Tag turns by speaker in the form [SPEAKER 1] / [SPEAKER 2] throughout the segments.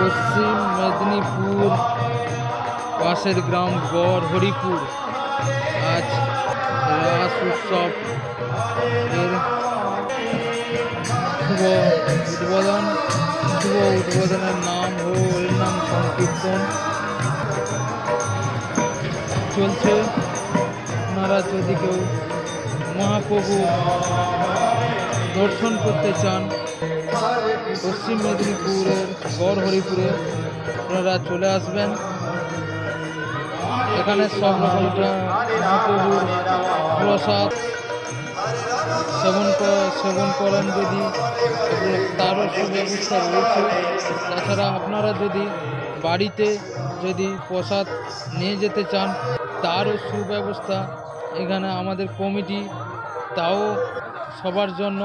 [SPEAKER 1] পশ্চিম মেদিনীপুর পাশের গ্রাম গড় হরিপুর আজ রাস উৎসব এর শুভ উদ্বোধনের নাম ও এর নাম সংকীর্তন চলছে। আপনারা যদি কেউ মহাপ্রভু দর্শন করতে চান পশ্চিম মেদিনীপুরের গড় হরিপুরে আপনারা চলে আসবেন। এখানে সব রকমটা মহাপ্রভুর প্রসাদ সেবন করেন যদি তারও সুব্যবস্থা রয়েছে। তাছাড়া আপনারা যদি বাড়িতে যদি প্রসাদ নিয়ে যেতে চান তারও সুব্যবস্থা এখানে আমাদের কমিটি তাও সবার জন্য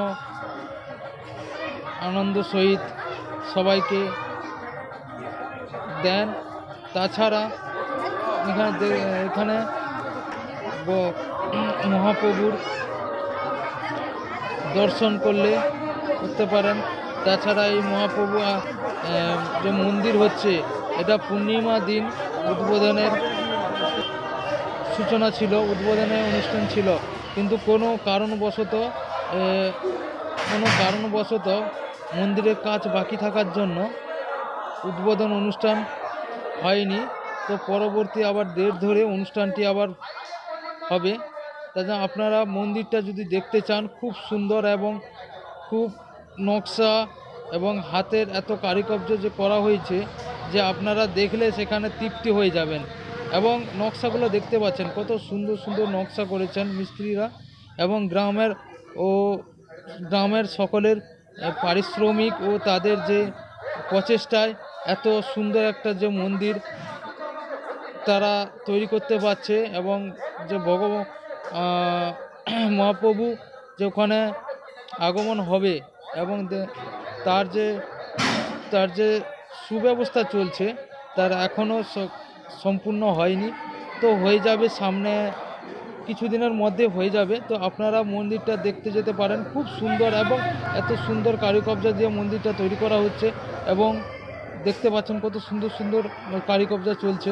[SPEAKER 1] আনন্দ সহিত সবাইকে দেন। তাছাড়া এখানে মহাপ্রভুর দর্শন করতে পারেন। তাছাড়া এই মহাপ্রভু যে মন্দির হচ্ছে এটা পূর্ণিমা দিন উদ্বোধনের সূচনা ছিল, উদ্বোধনের অনুষ্ঠান ছিল, কিন্তু কোনো কারণবশত মন্দিরের কাজ বাকি থাকার জন্য উদ্বোধন অনুষ্ঠান হয়নি। তো পরবর্তী আবার ডেট ধরে অনুষ্ঠানটি আবার হবে। তাছাড়া আপনারা মন্দিরটা যদি দেখতে চান খুব সুন্দর এবং খুব নকশা এবং হাতের এত কারুকার্য যে করা হয়েছে যে আপনারা দেখলে সেখানে তৃপ্তি হয়ে যাবেন। এবং নকশাগুলো দেখতে পাচ্ছেন কত সুন্দর সুন্দর নকশা করেছেন মিস্ত্রিরা এবং গ্রামের সকলের পারিশ্রমিক ও তাদের যে প্রচেষ্টায় এত সুন্দর একটা যে মন্দির তারা তৈরি করতে পারছে। এবং যে মহাপ্রভু যে ওখানে আগমন হবে এবং তার যে সুব্যবস্থা চলছে তার এখনও সম্পূর্ণ হয়নি, তো হয়ে যাবে, সামনে কিছুদিনের মধ্যে হয়ে যাবে। তো আপনারা মন্দিরটা দেখতে যেতে পারেন, খুব সুন্দর এবং এত সুন্দর কারুকার্য দিয়ে মন্দিরটা তৈরি করা হচ্ছে এবং দেখতে পাচ্ছেন কত সুন্দর সুন্দর কারুকার্য চলছে।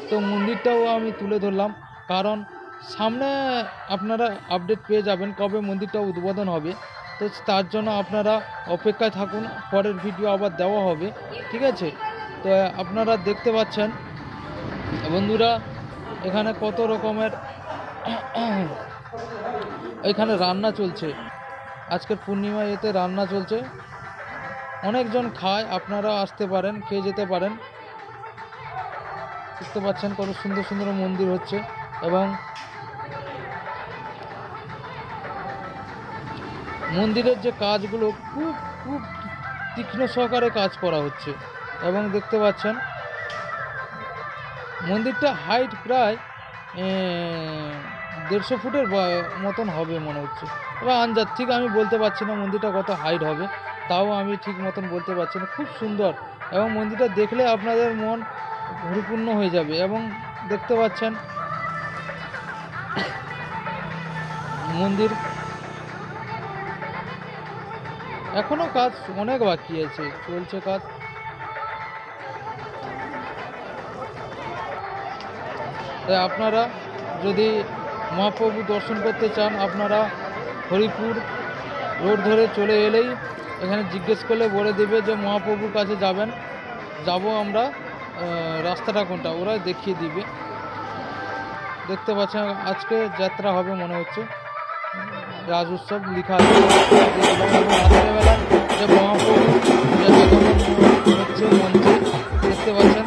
[SPEAKER 1] তো মন্দিরটাও আমি তুলে ধরলাম কারণ সামনে আপনারা আপডেট পেয়ে যাবেন কবে মন্দিরটা উদ্বোধন হবে। তো তার জন্য আপনারা অপেক্ষায় থাকুন, পরের ভিডিও আবার দেওয়া হবে, ঠিক আছে? তো আপনারা দেখতে পাচ্ছেন বন্ধুরা এখানে কত রকমের এখানে রান্না চলছে, আজকের পূর্ণিমা এতে রান্না চলছে, অনেকজন খায়, আপনারা আসতে পারেন, খেয়ে যেতে পারেন। দেখতে পাচ্ছেন কত সুন্দর সুন্দর মন্দির হচ্ছে এবং মন্দিরের যে কাজগুলো খুব খুব তীক্ষ্ণ সহকারে কাজ করা হচ্ছে এবং দেখতে পাচ্ছেন মন্দিরটা হাইট প্রায় 150 ফুটের মতন হবে মনে হচ্ছে। এবার আন্দাজ ঠিক আমি বলতে পারছি না মন্দিরটা কত হাইট হবে, তাও আমি ঠিক মতন বলতে পারছি না। খুব সুন্দর এবং মন্দিরটা দেখলে আপনাদের মন পরিপূর্ণ হয়ে যাবে। এবং দেখতে পাচ্ছেন মন্দির এখনো কাজ অনেক বাকি আছে, চলছে কাজ। তাই আপনারা যদি মহাপ্রভু দর্শন করতে চান আপনারা হরিপুর রোড ধরে চলে এলেই এখানে জিজ্ঞেস করলে বলে দেবে যে মহাপ্রভুর কাছে যাব আমরা, রাস্তাটা কোনটা ওরা দেখিয়ে দিবে। দেখতে পাচ্ছেন আজকে যাত্রা হবে মনে হচ্ছে, রাজ উৎসব লেখা আছে। রাত্রেবেলা যে মহাপ্রভু হচ্ছে মঞ্চে দেখতে পাচ্ছেন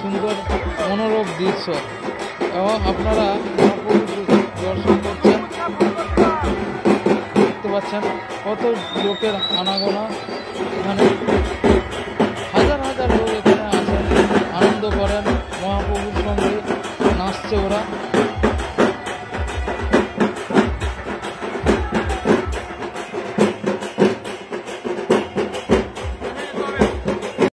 [SPEAKER 1] সুন্দর মনোরম দৃশ্য এবং আপনারা মহাপ্রভু দর্শন করছেন, দেখতে পাচ্ছেন কত লোকের আনাগোনা, এখানে হাজার হাজার লোক এখানে আসেন, আনন্দ করেন, মহাপ্রভুর সঙ্গে নাচছে ওরা।